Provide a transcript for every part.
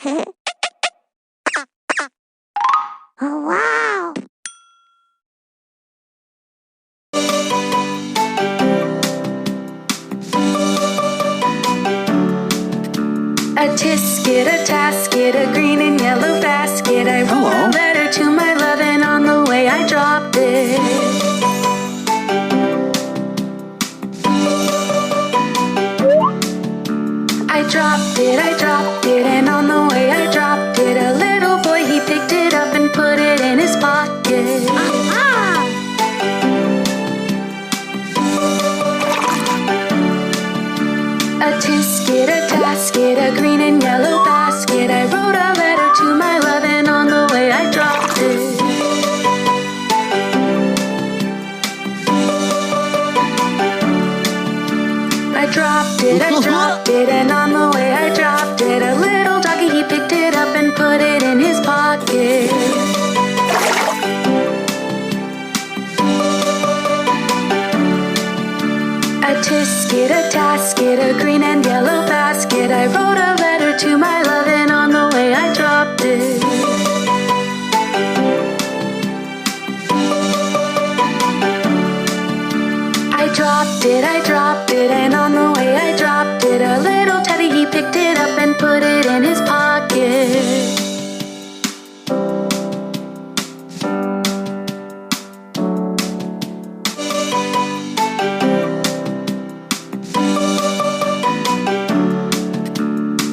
Oh, wow! A-tisket, a-tasket, a green and yellow basket. I wrote a letter to my love, and on the way I dropped it. I dropped it, and on the way I dropped it. A little boy, he picked it up and put it in his pocket. A-tisket, a-tasket, a green and yellow basket. I wrote a letter to my love, and on the way I dropped it. I dropped it, and on the way I dropped it. A little doggy, he picked it up and put it in his pocket. A-tisket, a-tasket, a green and yellow basket. I wrote a letter to my love, and on the way I dropped it. I dropped it, and on the way I dropped it. A little teddy, he picked it up and put it in his pocket.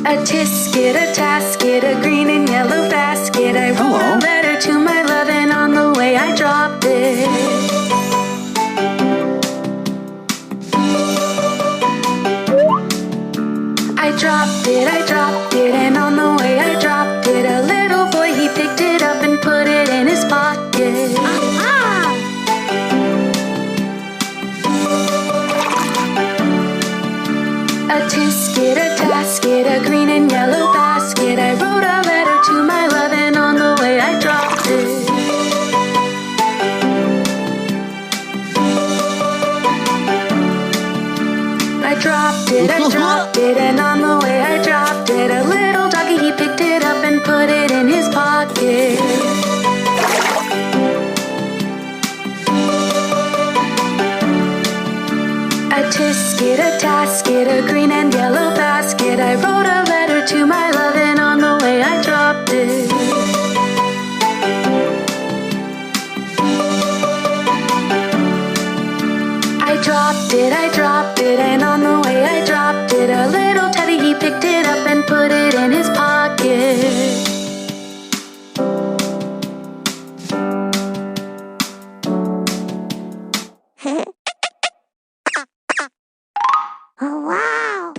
A-tisket, a-tasket, a green and yellow basket. I wrote a letter to my love, and on the way I dropped it. I dropped it, and on the way I dropped it. A little boy, he picked it up and put it in his pocket. A-tisket, a-tasket, a green and yellow basket. I wrote a letter to my love, and on the way I dropped it. I dropped it, and on the way I dropped it. A little doggy, he picked it up and put it in his pocket. A-tisket, a-tasket, a green and yellow basket. I wrote a letter to my love, and on the way I dropped it. I dropped it, and on the way I dropped it. A little teddy, he picked it up and put it in his pocket. Oh, wow!